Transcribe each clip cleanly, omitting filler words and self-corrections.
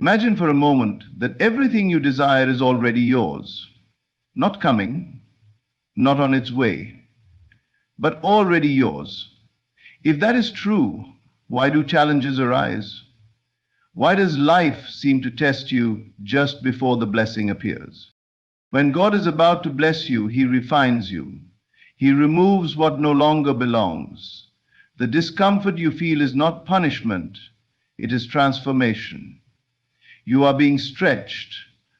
Imagine for a moment that everything you desire is already yours, not coming, not on its way, but already yours. If that is true, why do challenges arise? Why does life seem to test you just before the blessing appears? When God is about to bless you, He refines you. He removes what no longer belongs. The discomfort you feel is not punishment, it is transformation. You are being stretched,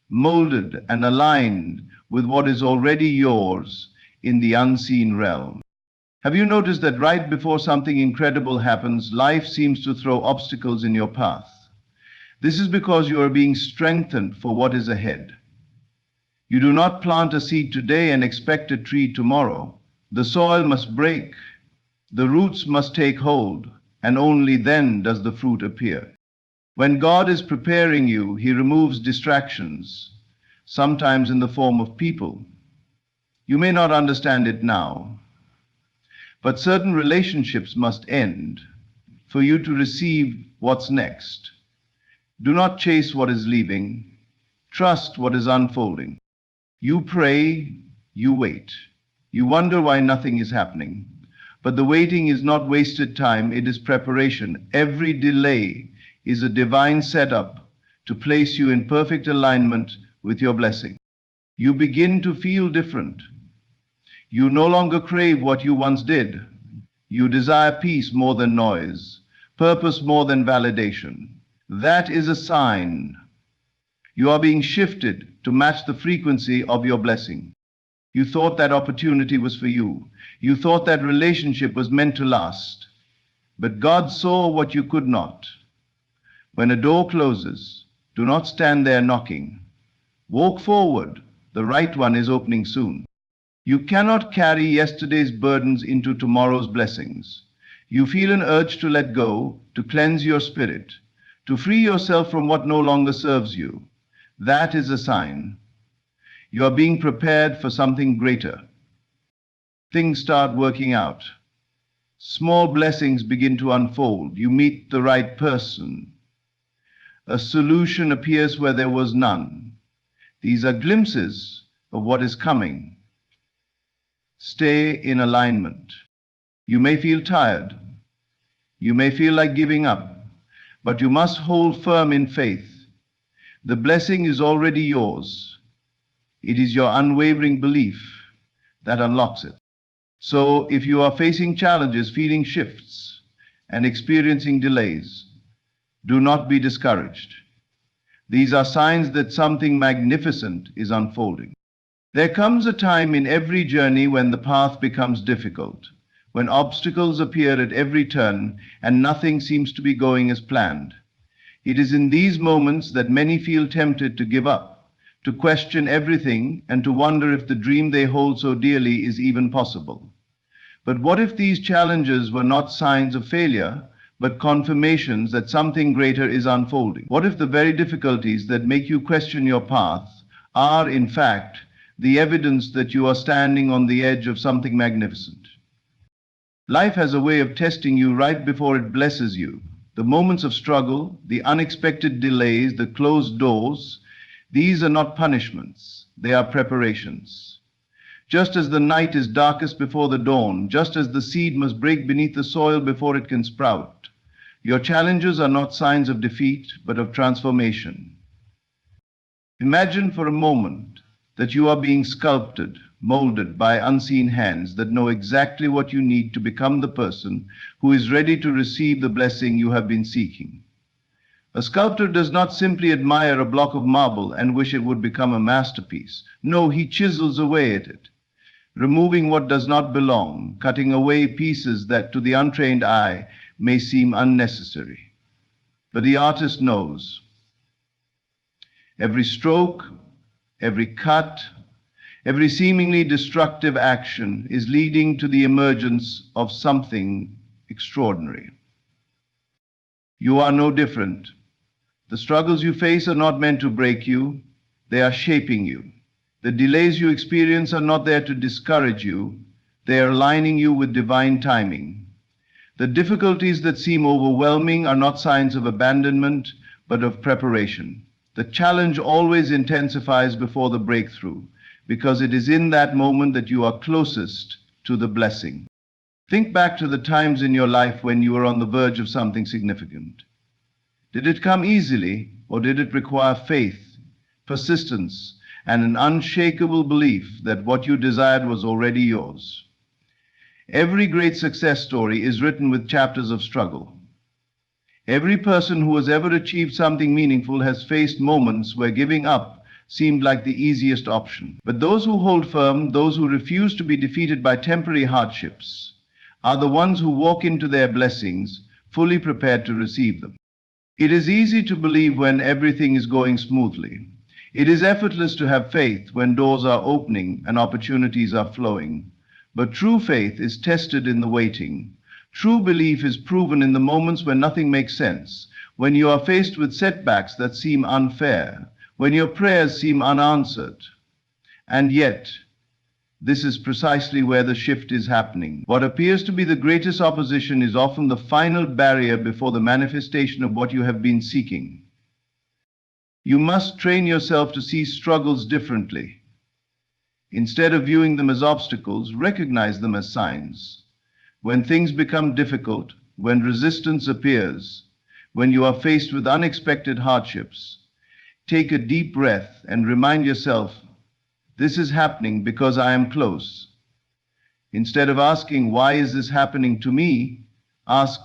molded, and aligned with what is already yours in the unseen realm. Have you noticed that right before something incredible happens, life seems to throw obstacles in your path? This is because you are being strengthened for what is ahead. You do not plant a seed today and expect a tree tomorrow. The soil must break, the roots must take hold, and only then does the fruit appear. When God is preparing you, He removes distractions, sometimes in the form of people. You may not understand it now, but certain relationships must end for you to receive what's next. Do not chase what is leaving. Trust what is unfolding. You pray, you wait. You wonder why nothing is happening. But the waiting is not wasted time, it is preparation. Every delay is a divine setup to place you in perfect alignment with your blessing. You begin to feel different. You no longer crave what you once did. You desire peace more than noise, purpose more than validation. That is a sign. You are being shifted to match the frequency of your blessing. You thought that opportunity was for you. You thought that relationship was meant to last. But God saw what you could not. When a door closes, do not stand there knocking. Walk forward. The right one is opening soon. You cannot carry yesterday's burdens into tomorrow's blessings. You feel an urge to let go, to cleanse your spirit, to free yourself from what no longer serves you. That is a sign. You are being prepared for something greater. Things start working out. Small blessings begin to unfold. You meet the right person. A solution appears where there was none. These are glimpses of what is coming. Stay in alignment. You may feel tired. You may feel like giving up, but you must hold firm in faith. The blessing is already yours. It is your unwavering belief that unlocks it. So if you are facing challenges, feeling shifts, and experiencing delays, do not be discouraged. These are signs that something magnificent is unfolding. There comes a time in every journey when the path becomes difficult, when obstacles appear at every turn and nothing seems to be going as planned. It is in these moments that many feel tempted to give up, to question everything, and to wonder if the dream they hold so dearly is even possible. But what if these challenges were not signs of failure, but confirmations that something greater is unfolding? What if the very difficulties that make you question your path are, in fact, the evidence that you are standing on the edge of something magnificent? Life has a way of testing you right before it blesses you. The moments of struggle, the unexpected delays, the closed doors, these are not punishments, they are preparations. Just as the night is darkest before the dawn, just as the seed must break beneath the soil before it can sprout, your challenges are not signs of defeat, but of transformation. Imagine for a moment that you are being sculpted, molded by unseen hands that know exactly what you need to become the person who is ready to receive the blessing you have been seeking. A sculptor does not simply admire a block of marble and wish it would become a masterpiece. No, he chisels away at it, removing what does not belong, cutting away pieces that to the untrained eye may seem unnecessary. But the artist knows. Every stroke, every cut, every seemingly destructive action is leading to the emergence of something extraordinary. You are no different. The struggles you face are not meant to break you, they are shaping you. The delays you experience are not there to discourage you, they are aligning you with divine timing. The difficulties that seem overwhelming are not signs of abandonment, but of preparation. The challenge always intensifies before the breakthrough, because it is in that moment that you are closest to the blessing. Think back to the times in your life when you were on the verge of something significant. Did it come easily, or did it require faith, persistence, and an unshakable belief that what you desired was already yours? Every great success story is written with chapters of struggle. Every person who has ever achieved something meaningful has faced moments where giving up seemed like the easiest option. But those who hold firm, those who refuse to be defeated by temporary hardships, are the ones who walk into their blessings fully prepared to receive them. It is easy to believe when everything is going smoothly. It is effortless to have faith when doors are opening and opportunities are flowing. But true faith is tested in the waiting. True belief is proven in the moments when nothing makes sense, when you are faced with setbacks that seem unfair, when your prayers seem unanswered. And yet, this is precisely where the shift is happening. What appears to be the greatest opposition is often the final barrier before the manifestation of what you have been seeking. You must train yourself to see struggles differently. Instead of viewing them as obstacles, recognize them as signs. When things become difficult, when resistance appears, when you are faced with unexpected hardships, take a deep breath and remind yourself, this is happening because I am close. Instead of asking, why is this happening to me? Ask,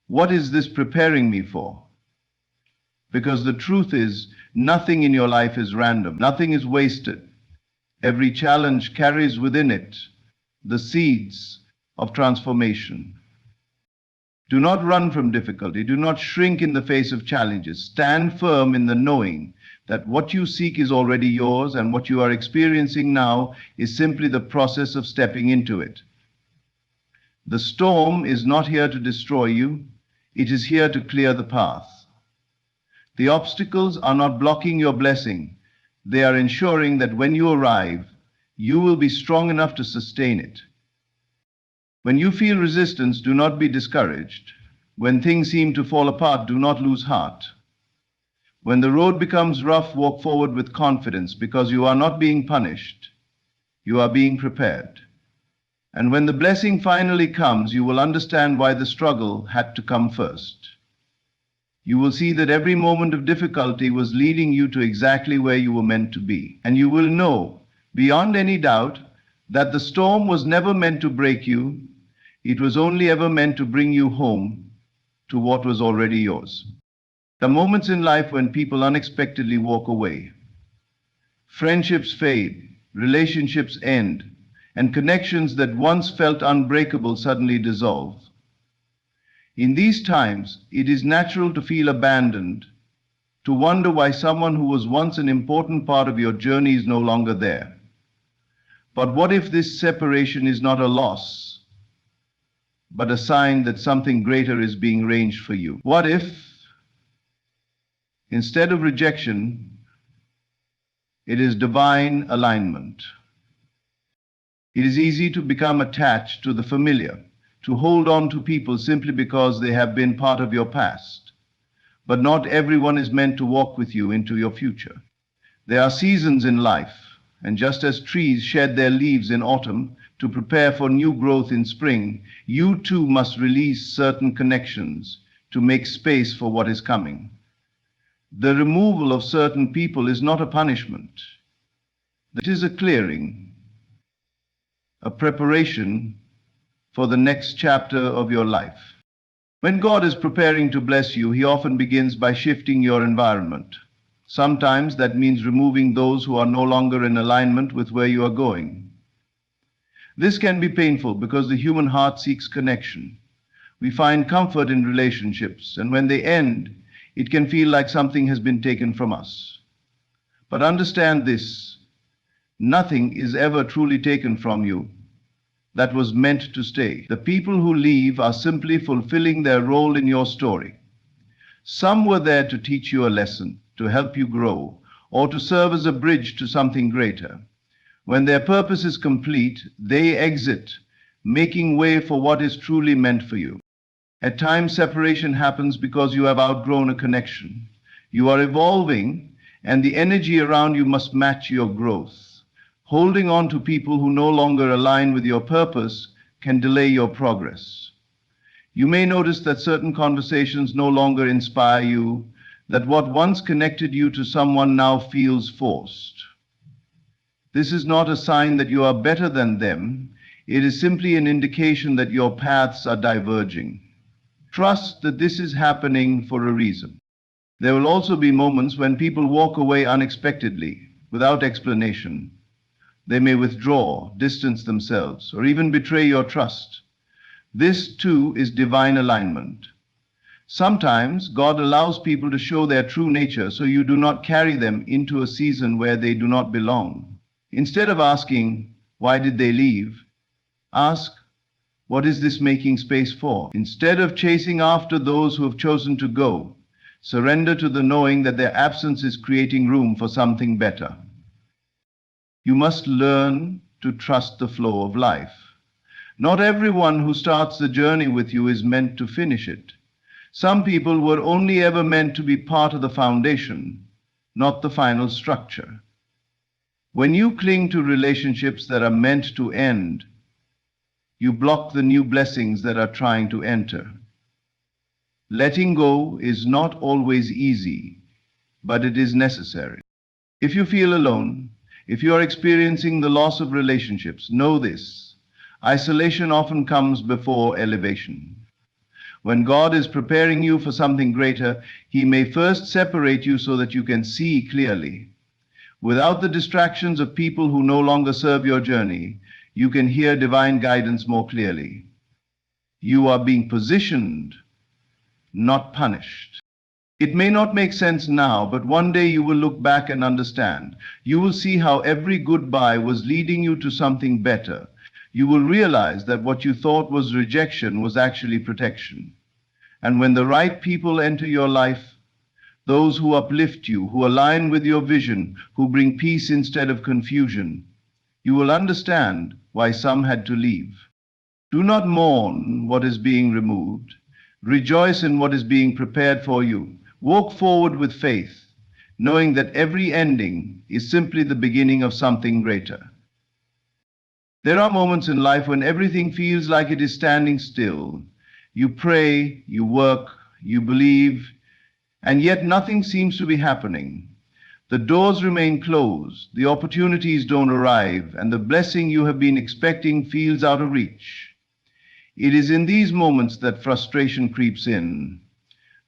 what is this preparing me for? Because the truth is, nothing in your life is random, nothing is wasted. Every challenge carries within it the seeds of transformation. Do not run from difficulty. Do not shrink in the face of challenges. Stand firm in the knowing that what you seek is already yours, and what you are experiencing now is simply the process of stepping into it. The storm is not here to destroy you. It is here to clear the path. The obstacles are not blocking your blessing. They are ensuring that when you arrive, you will be strong enough to sustain it. When you feel resistance, do not be discouraged. When things seem to fall apart, do not lose heart. When the road becomes rough, walk forward with confidence, because you are not being punished. You are being prepared. And when the blessing finally comes, you will understand why the struggle had to come first. You will see that every moment of difficulty was leading you to exactly where you were meant to be. And you will know, beyond any doubt, that the storm was never meant to break you. It was only ever meant to bring you home to what was already yours. The moments in life when people unexpectedly walk away, friendships fade, relationships end, and connections that once felt unbreakable suddenly dissolve. In these times, it is natural to feel abandoned, to wonder why someone who was once an important part of your journey is no longer there. But what if this separation is not a loss, but a sign that something greater is being arranged for you? What if, instead of rejection, it is divine alignment? It is easy to become attached to the familiar, to hold on to people simply because they have been part of your past. But not everyone is meant to walk with you into your future. There are seasons in life, and just as trees shed their leaves in autumn to prepare for new growth in spring, you too must release certain connections to make space for what is coming. The removal of certain people is not a punishment. It is a clearing, a preparation for the next chapter of your life. When God is preparing to bless you, He often begins by shifting your environment. Sometimes that means removing those who are no longer in alignment with where you are going. This can be painful because the human heart seeks connection. We find comfort in relationships, and when they end, it can feel like something has been taken from us. But understand this: nothing is ever truly taken from you that was meant to stay. The people who leave are simply fulfilling their role in your story. Some were there to teach you a lesson, to help you grow, or to serve as a bridge to something greater. When their purpose is complete, they exit, making way for what is truly meant for you. At times, separation happens because you have outgrown a connection. You are evolving, and the energy around you must match your growth. Holding on to people who no longer align with your purpose can delay your progress. You may notice that certain conversations no longer inspire you, that what once connected you to someone now feels forced. This is not a sign that you are better than them. It is simply an indication that your paths are diverging. Trust that this is happening for a reason. There will also be moments when people walk away unexpectedly, without explanation. They may withdraw, distance themselves, or even betray your trust. This, too, is divine alignment. Sometimes God allows people to show their true nature so you do not carry them into a season where they do not belong. Instead of asking, "Why did they leave?" ask, "What is this making space for?" Instead of chasing after those who have chosen to go, surrender to the knowing that their absence is creating room for something better. You must learn to trust the flow of life. Not everyone who starts the journey with you is meant to finish it. Some people were only ever meant to be part of the foundation, not the final structure. When you cling to relationships that are meant to end, you block the new blessings that are trying to enter. Letting go is not always easy, but it is necessary. If you feel alone, if you are experiencing the loss of relationships, know this: isolation often comes before elevation. When God is preparing you for something greater, He may first separate you so that you can see clearly. Without the distractions of people who no longer serve your journey, you can hear divine guidance more clearly. You are being positioned, not punished. It may not make sense now, but one day you will look back and understand. You will see how every goodbye was leading you to something better. You will realize that what you thought was rejection was actually protection. And when the right people enter your life, those who uplift you, who align with your vision, who bring peace instead of confusion, you will understand why some had to leave. Do not mourn what is being removed. Rejoice in what is being prepared for you. Walk forward with faith, knowing that every ending is simply the beginning of something greater. There are moments in life when everything feels like it is standing still. You pray, you work, you believe, and yet nothing seems to be happening. The doors remain closed, the opportunities don't arrive, and the blessing you have been expecting feels out of reach. It is in these moments that frustration creeps in.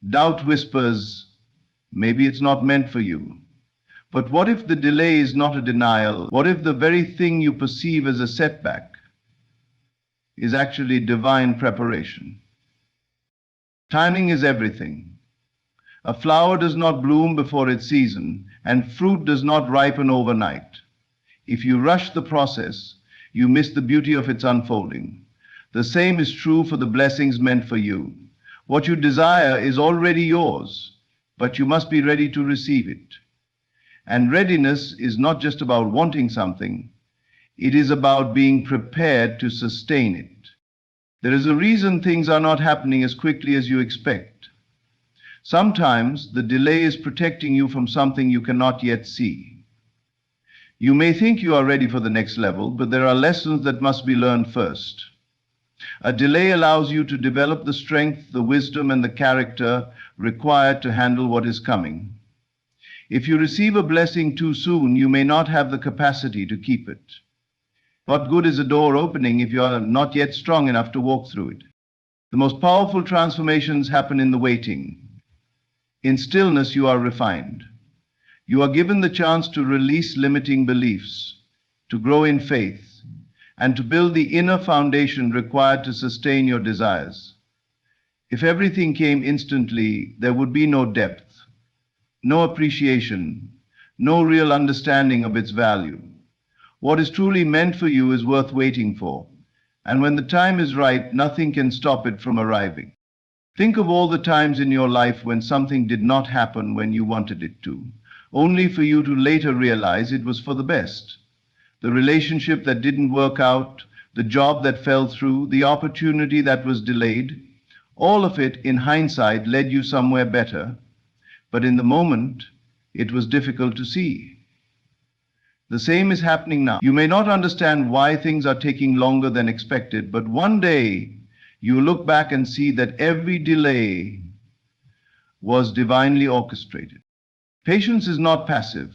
Doubt whispers, maybe it's not meant for you. But what if the delay is not a denial? What if the very thing you perceive as a setback is actually divine preparation? Timing is everything. A flower does not bloom before its season, and fruit does not ripen overnight. If you rush the process, you miss the beauty of its unfolding. The same is true for the blessings meant for you. What you desire is already yours, but you must be ready to receive it. And readiness is not just about wanting something, it is about being prepared to sustain it. There is a reason things are not happening as quickly as you expect. Sometimes the delay is protecting you from something you cannot yet see. You may think you are ready for the next level, but there are lessons that must be learned first. A delay allows you to develop the strength, the wisdom, and the character required to handle what is coming. If you receive a blessing too soon, you may not have the capacity to keep it. What good is a door opening if you are not yet strong enough to walk through it? The most powerful transformations happen in the waiting. In stillness, you are refined. You are given the chance to release limiting beliefs, to grow in faith, and to build the inner foundation required to sustain your desires. If everything came instantly, there would be no depth, no appreciation, no real understanding of its value. What is truly meant for you is worth waiting for, and when the time is right, nothing can stop it from arriving. Think of all the times in your life when something did not happen when you wanted it to, only for you to later realize it was for the best. The relationship that didn't work out, the job that fell through, the opportunity that was delayed, all of it in hindsight led you somewhere better. but in the moment, it was difficult to see. The same is happening now. You may not understand why things are taking longer than expected, but one day you look back and see that every delay was divinely orchestrated. Patience is not passive.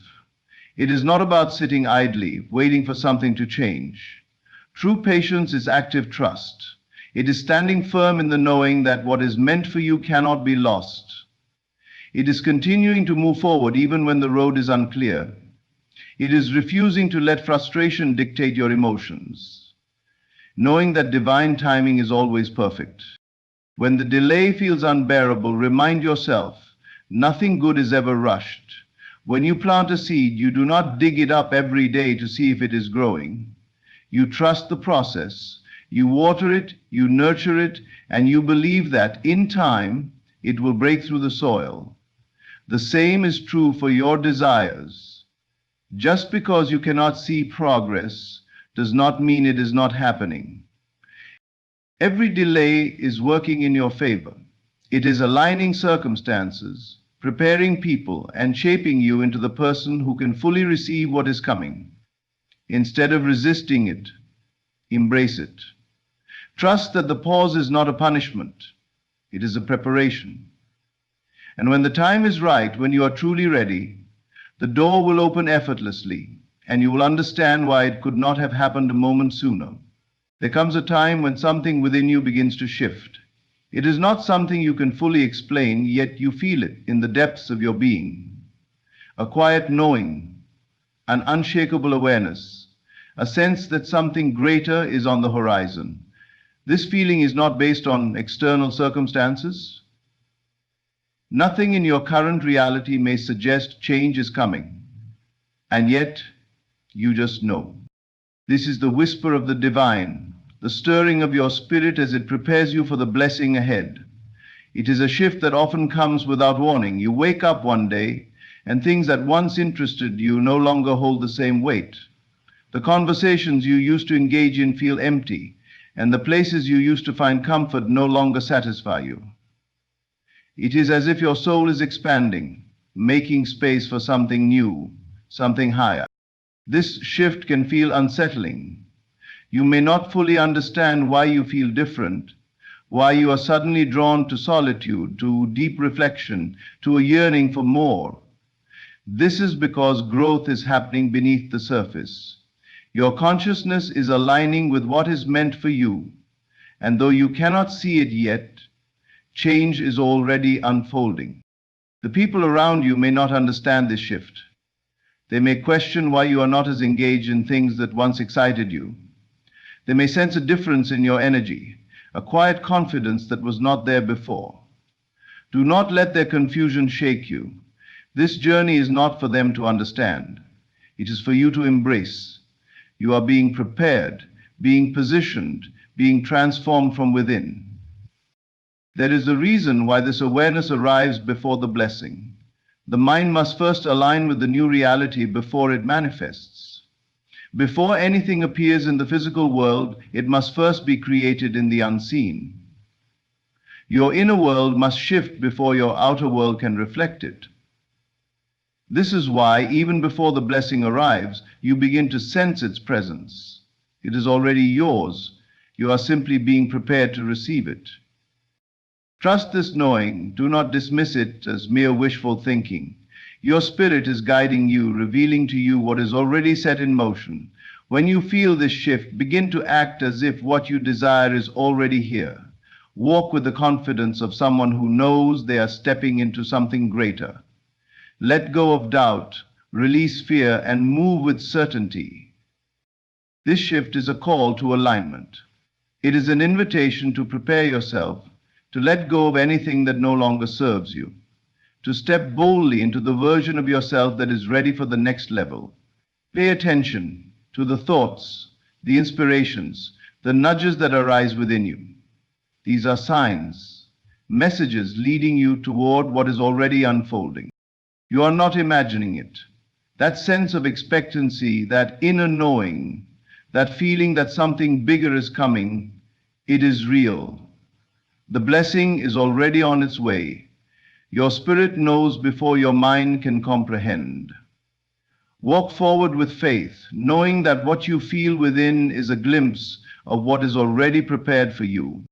It is not about sitting idly, waiting for something to change. True patience is active trust. It is standing firm in the knowing that what is meant for you cannot be lost. It is continuing to move forward even when the road is unclear. It is refusing to let frustration dictate your emotions, knowing that divine timing is always perfect. When the delay feels unbearable, remind yourself, nothing good is ever rushed. When you plant a seed, you do not dig it up every day to see if it is growing. You trust the process, you water it, you nurture it, and you believe that in time it will break through the soil. The same is true for your desires. Just because you cannot see progress does not mean it is not happening. Every delay is working in your favor. It is aligning circumstances, preparing people, and shaping you into the person who can fully receive what is coming. Instead of resisting it, embrace it. Trust that the pause is not a punishment. It is a preparation. And when the time is right, when you are truly ready, the door will open effortlessly, and you will understand why it could not have happened a moment sooner. There comes a time when something within you begins to shift. It is not something you can fully explain, yet you feel it in the depths of your being. A quiet knowing, an unshakable awareness, a sense that something greater is on the horizon. This feeling is not based on external circumstances. Nothing in your current reality may suggest change is coming, and yet you just know. This is the whisper of the divine, the stirring of your spirit as it prepares you for the blessing ahead. It is a shift that often comes without warning. You wake up one day, and things that once interested you no longer hold the same weight. The conversations you used to engage in feel empty, and the places you used to find comfort no longer satisfy you. It is as if your soul is expanding, making space for something new, something higher. This shift can feel unsettling. You may not fully understand why you feel different, why you are suddenly drawn to solitude, to deep reflection, to a yearning for more. This is because growth is happening beneath the surface. Your consciousness is aligning with what is meant for you, and though you cannot see it yet, change is already unfolding. The people around you may not understand this shift. They may question why you are not as engaged in things that once excited you. They may sense a difference in your energy, a quiet confidence that was not there before. Do not let their confusion shake you. This journey is not for them to understand. It is for you to embrace. You are being prepared, being positioned, being transformed from within. There is a reason why this awareness arrives before the blessing. The mind must first align with the new reality before it manifests. Before anything appears in the physical world, it must first be created in the unseen. Your inner world must shift before your outer world can reflect it. This is why, even before the blessing arrives, you begin to sense its presence. It is already yours. You are simply being prepared to receive it. Trust this knowing. Do not dismiss it as mere wishful thinking. Your spirit is guiding you, revealing to you what is already set in motion. When you feel this shift, begin to act as if what you desire is already here. Walk with the confidence of someone who knows they are stepping into something greater. Let go of doubt, release fear, and move with certainty. This shift is a call to alignment. It is an invitation to prepare yourself, to let go of anything that no longer serves you, to step boldly into the version of yourself that is ready for the next level. Pay attention to the thoughts, the inspirations, the nudges that arise within you. These are signs, messages leading you toward what is already unfolding. You are not imagining it. That sense of expectancy, that inner knowing, that feeling that something bigger is coming, it is real. The blessing is already on its way. Your spirit knows before your mind can comprehend. Walk forward with faith, knowing that what you feel within is a glimpse of what is already prepared for you.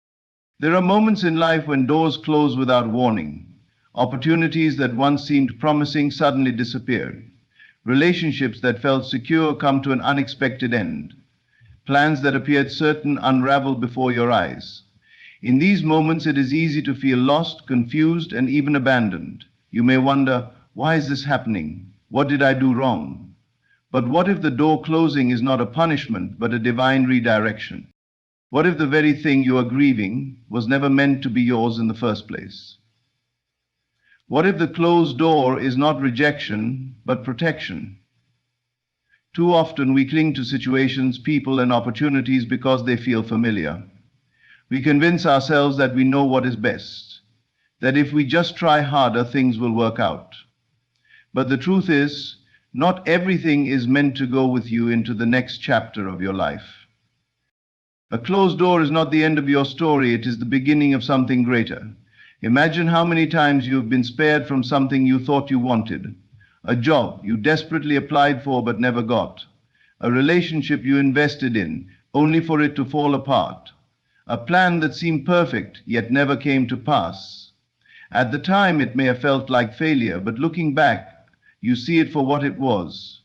There are moments in life when doors close without warning. Opportunities that once seemed promising suddenly disappear. Relationships that felt secure come to an unexpected end. Plans that appeared certain unravel before your eyes. In these moments, it is easy to feel lost, confused, and even abandoned. You may wonder, why is this happening? What did I do wrong? But what if the door closing is not a punishment, but a divine redirection? What if the very thing you are grieving was never meant to be yours in the first place? What if the closed door is not rejection, but protection? Too often we cling to situations, people, and opportunities because they feel familiar. We convince ourselves that we know what is best, that if we just try harder, things will work out. But the truth is, not everything is meant to go with you into the next chapter of your life. A closed door is not the end of your story, it is the beginning of something greater. Imagine how many times you have been spared from something you thought you wanted. A job you desperately applied for but never got. A relationship you invested in, only for it to fall apart. A plan that seemed perfect, yet never came to pass. At the time, it may have felt like failure, but looking back, you see it for what it was: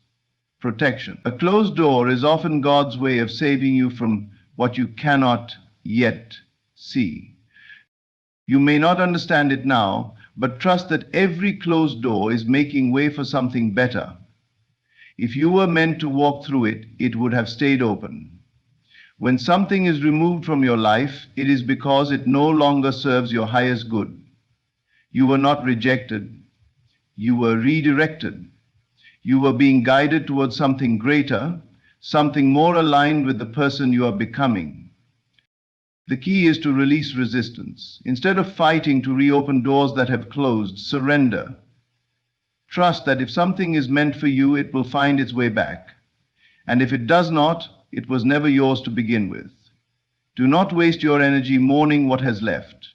protection. A closed door is often God's way of saving you from what you cannot yet see. You may not understand it now, but trust that every closed door is making way for something better. If you were meant to walk through it, it would have stayed open. When something is removed from your life, it is because it no longer serves your highest good. You were not rejected. You were redirected. You were being guided towards something greater, something more aligned with the person you are becoming. The key is to release resistance. Instead of fighting to reopen doors that have closed, surrender. Trust that if something is meant for you, it will find its way back. And if it does not, it was never yours to begin with. Do not waste your energy mourning what has left.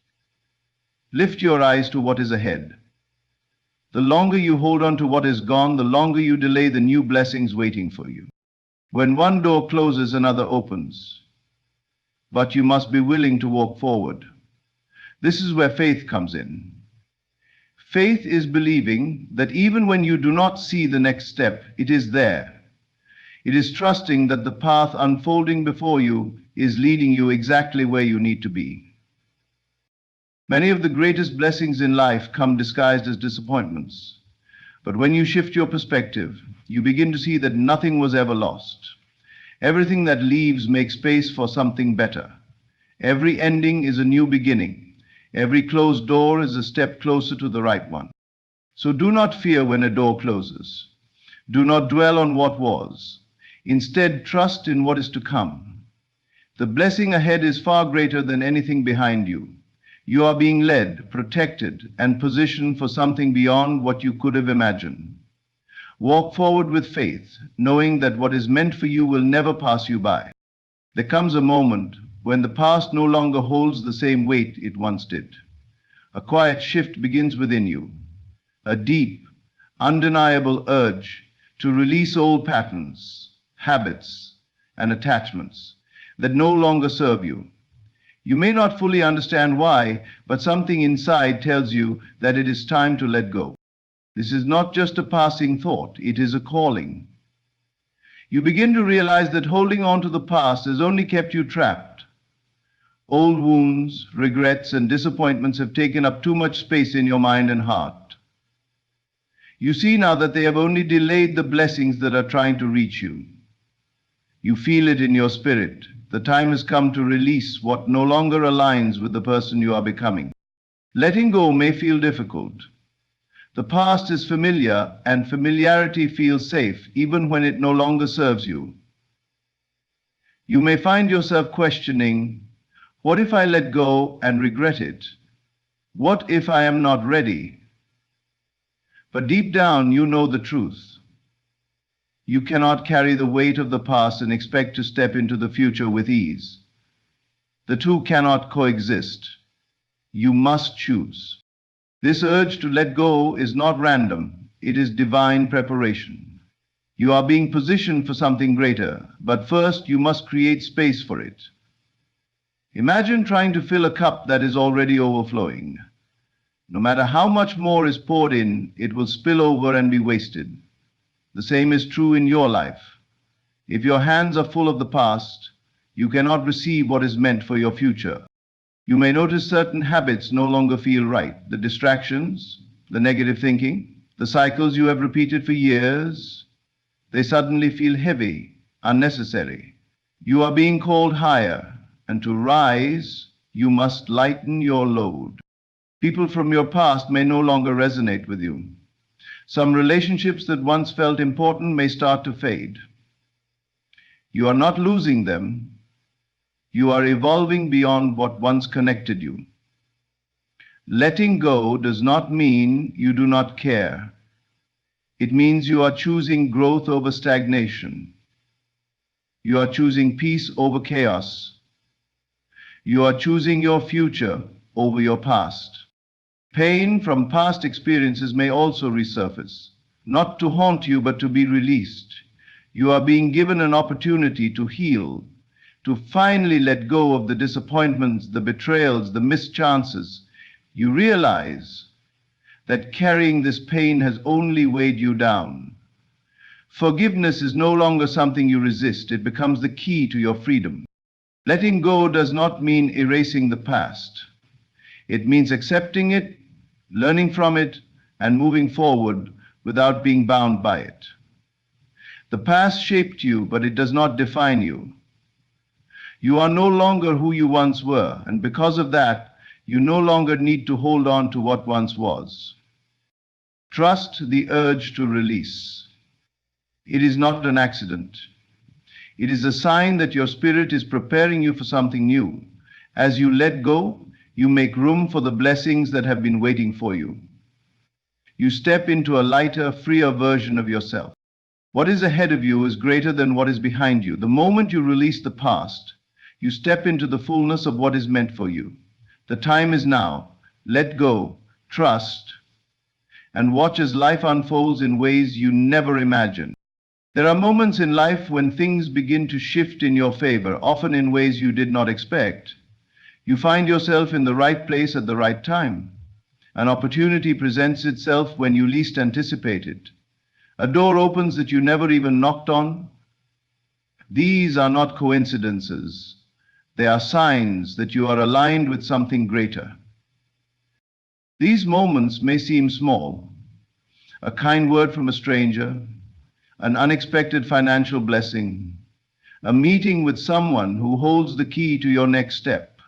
Lift your eyes to what is ahead. The longer you hold on to what is gone, the longer you delay the new blessings waiting for you. When one door closes, another opens. But you must be willing to walk forward. This is where faith comes in. Faith is believing that even when you do not see the next step, it is there. It is trusting that the path unfolding before you is leading you exactly where you need to be. Many of the greatest blessings in life come disguised as disappointments. But when you shift your perspective, you begin to see that nothing was ever lost. Everything that leaves makes space for something better. Every ending is a new beginning. Every closed door is a step closer to the right one. So do not fear when a door closes. Do not dwell on what was. Instead, trust in what is to come. The blessing ahead is far greater than anything behind you. You are being led, protected, and positioned for something beyond what you could have imagined. Walk forward with faith, knowing that what is meant for you will never pass you by. There comes a moment when the past no longer holds the same weight it once did. A quiet shift begins within you, a deep, undeniable urge to release old patterns, habits, and attachments that no longer serve you. You may not fully understand why, but something inside tells you that it is time to let go. This is not just a passing thought, it is a calling. You begin to realize that holding on to the past has only kept you trapped. Old wounds, regrets, and disappointments have taken up too much space in your mind and heart. You see now that they have only delayed the blessings that are trying to reach you. You feel it in your spirit. The time has come to release what no longer aligns with the person you are becoming. Letting go may feel difficult. The past is familiar, and familiarity feels safe, even when it no longer serves you. You may find yourself questioning, what if I let go and regret it? What if I am not ready? But deep down, you know the truth. You cannot carry the weight of the past and expect to step into the future with ease. The two cannot coexist. You must choose. This urge to let go is not random, it is divine preparation. You are being positioned for something greater, but first you must create space for it. Imagine trying to fill a cup that is already overflowing. No matter how much more is poured in, it will spill over and be wasted. The same is true in your life. If your hands are full of the past, you cannot receive what is meant for your future. You may notice certain habits no longer feel right. The distractions, the negative thinking, the cycles you have repeated for years, they suddenly feel heavy, unnecessary. You are being called higher, and to rise, you must lighten your load. People from your past may no longer resonate with you. Some relationships that once felt important may start to fade. You are not losing them. You are evolving beyond what once connected you. Letting go does not mean you do not care. It means you are choosing growth over stagnation. You are choosing peace over chaos. You are choosing your future over your past. Pain from past experiences may also resurface, not to haunt you, but to be released. You are being given an opportunity to heal, to finally let go of the disappointments, the betrayals, the missed chances. You realize that carrying this pain has only weighed you down. Forgiveness is no longer something you resist, it becomes the key to your freedom. Letting go does not mean erasing the past. It means accepting it, learning from it, and moving forward without being bound by it. The past shaped you, but it does not define you. You are no longer who you once were, and because of that, you no longer need to hold on to what once was. Trust the urge to release. It is not an accident. It is a sign that your spirit is preparing you for something new. As you let go, you make room for the blessings that have been waiting for you. You step into a lighter, freer version of yourself. What is ahead of you is greater than what is behind you. The moment you release the past, you step into the fullness of what is meant for you. The time is now. Let go, trust, and watch as life unfolds in ways you never imagined. There are moments in life when things begin to shift in your favor, often in ways you did not expect. You find yourself in the right place at the right time. An opportunity presents itself when you least anticipate it. A door opens that you never even knocked on. These are not coincidences. They are signs that you are aligned with something greater. These moments may seem small. A kind word from a stranger, an unexpected financial blessing, a meeting with someone who holds the key to your next step.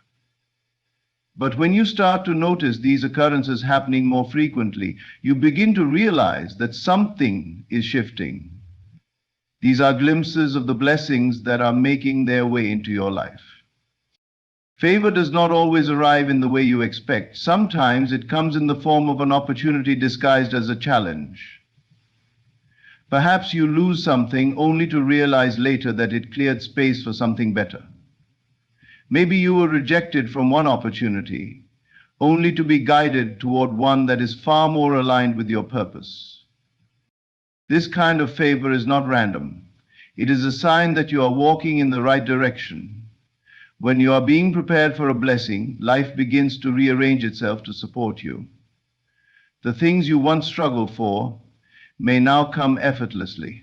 But when you start to notice these occurrences happening more frequently, you begin to realize that something is shifting. These are glimpses of the blessings that are making their way into your life. Favor does not always arrive in the way you expect. Sometimes it comes in the form of an opportunity disguised as a challenge. Perhaps you lose something only to realize later that it cleared space for something better. Maybe you were rejected from one opportunity, only to be guided toward one that is far more aligned with your purpose. This kind of favor is not random. It is a sign that you are walking in the right direction. When you are being prepared for a blessing, life begins to rearrange itself to support you. The things you once struggled for may now come effortlessly.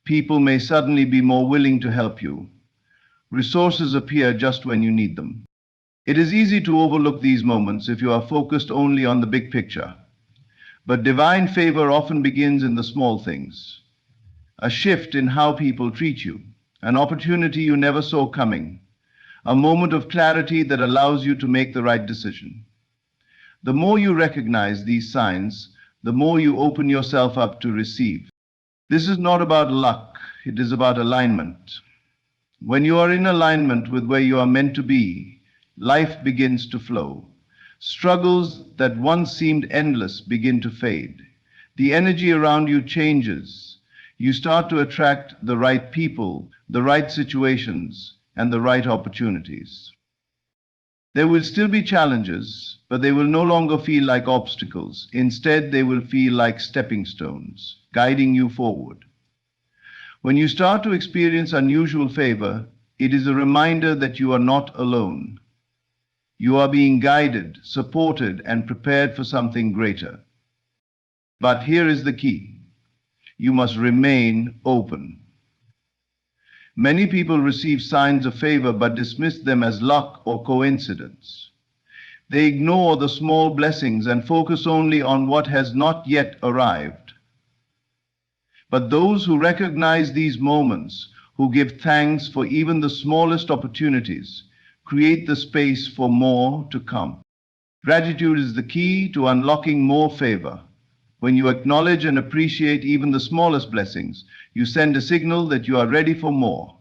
People may suddenly be more willing to help you. Resources appear just when you need them. It is easy to overlook these moments if you are focused only on the big picture. But divine favor often begins in the small things. A shift in how people treat you, an opportunity you never saw coming, a moment of clarity that allows you to make the right decision. The more you recognize these signs, the more you open yourself up to receive. This is not about luck, it is about alignment. When you are in alignment with where you are meant to be, life begins to flow. Struggles that once seemed endless begin to fade. The energy around you changes. You start to attract the right people, the right situations, and the right opportunities. There will still be challenges, but they will no longer feel like obstacles. Instead, they will feel like stepping stones, guiding you forward. When you start to experience unusual favor, it is a reminder that you are not alone. You are being guided, supported, and prepared for something greater. But here is the key. You must remain open. Many people receive signs of favor but dismiss them as luck or coincidence. They ignore the small blessings and focus only on what has not yet arrived. But those who recognize these moments, who give thanks for even the smallest opportunities, create the space for more to come. Gratitude is the key to unlocking more favor. When you acknowledge and appreciate even the smallest blessings, you send a signal that you are ready for more.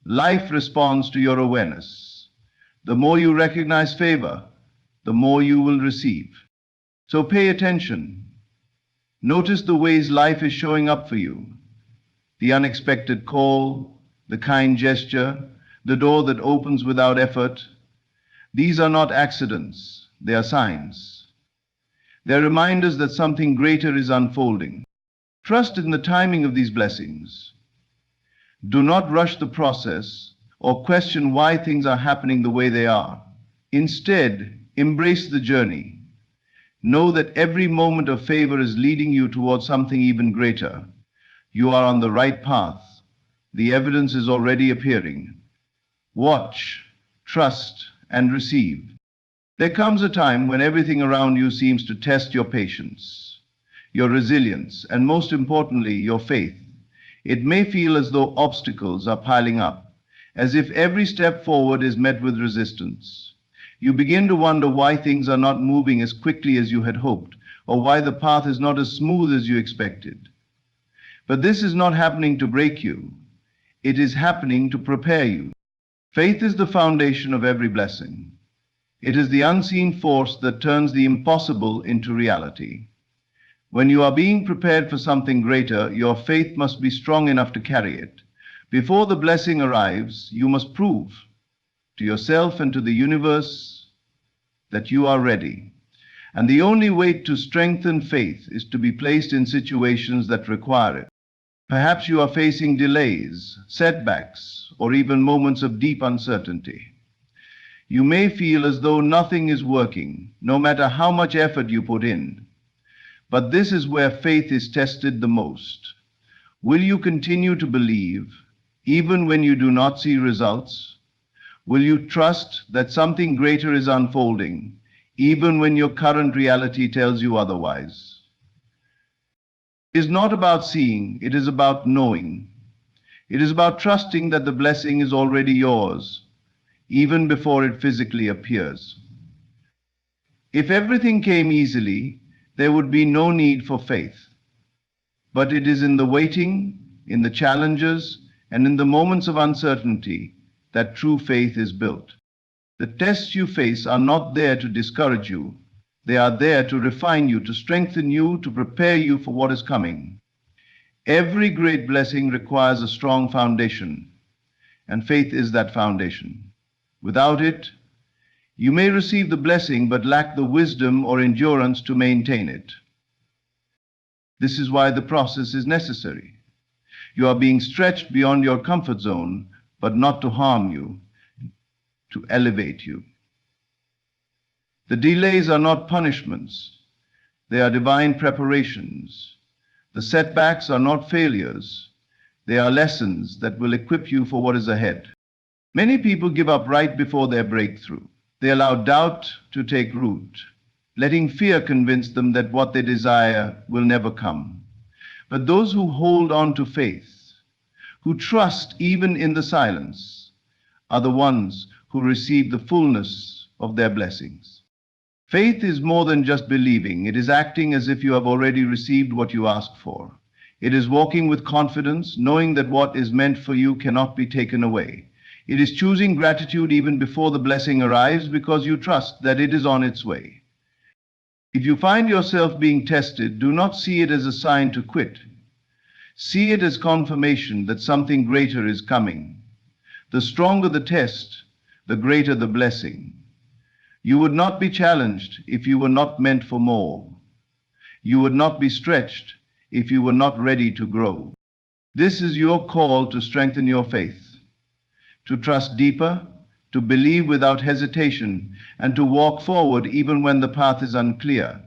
Life responds to your awareness. The more you recognize favor, the more you will receive. So pay attention. Notice the ways life is showing up for you. The unexpected call, the kind gesture, the door that opens without effort. These are not accidents, they are signs. They are reminders that something greater is unfolding. Trust in the timing of these blessings. Do not rush the process or question why things are happening the way they are. Instead, embrace the journey. Know that every moment of favor is leading you towards something even greater. You are on the right path. The evidence is already appearing. Watch, trust, and receive. There comes a time when everything around you seems to test your patience, your resilience, and most importantly, your faith. It may feel as though obstacles are piling up, as if every step forward is met with resistance. You begin to wonder why things are not moving as quickly as you had hoped, or why the path is not as smooth as you expected. But this is not happening to break you. It is happening to prepare you. Faith is the foundation of every blessing. It is the unseen force that turns the impossible into reality. When you are being prepared for something greater, your faith must be strong enough to carry it. Before the blessing arrives, you must prove to yourself and to the universe that you are ready. And the only way to strengthen faith is to be placed in situations that require it. Perhaps you are facing delays, setbacks, or even moments of deep uncertainty. You may feel as though nothing is working, no matter how much effort you put in. But this is where faith is tested the most. Will you continue to believe, even when you do not see results? Will you trust that something greater is unfolding, even when your current reality tells you otherwise? It is not about seeing, it is about knowing. It is about trusting that the blessing is already yours, even before it physically appears. If everything came easily, there would be no need for faith. But it is in the waiting, in the challenges, and in the moments of uncertainty that true faith is built. The tests you face are not there to discourage you. They are there to refine you, to strengthen you, to prepare you for what is coming. Every great blessing requires a strong foundation, and faith is that foundation. Without it, you may receive the blessing but lack the wisdom or endurance to maintain it. This is why the process is necessary. You are being stretched beyond your comfort zone, but not to harm you, to elevate you. The delays are not punishments. They are divine preparations. The setbacks are not failures. They are lessons that will equip you for what is ahead. Many people give up right before their breakthrough. They allow doubt to take root, letting fear convince them that what they desire will never come. But those who hold on to faith, who trust even in the silence, are the ones who receive the fullness of their blessings. Faith is more than just believing. It is acting as if you have already received what you asked for. It is walking with confidence, knowing that what is meant for you cannot be taken away. It is choosing gratitude even before the blessing arrives because you trust that it is on its way. If you find yourself being tested, do not see it as a sign to quit. See it as confirmation that something greater is coming. The stronger the test, the greater the blessing. You would not be challenged if you were not meant for more. You would not be stretched if you were not ready to grow. This is your call to strengthen your faith, to trust deeper, to believe without hesitation, and to walk forward even when the path is unclear.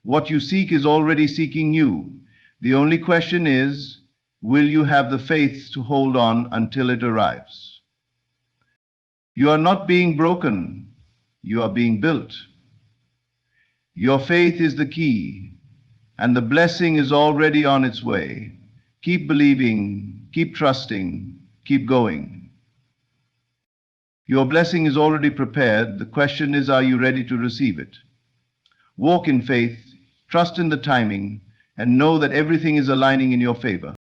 What you seek is already seeking you. The only question is, will you have the faith to hold on until it arrives? You are not being broken, you are being built. Your faith is the key, and the blessing is already on its way. Keep believing, keep trusting, keep going. Your blessing is already prepared. The question is, are you ready to receive it? Walk in faith, trust in the timing, and know that everything is aligning in your favor.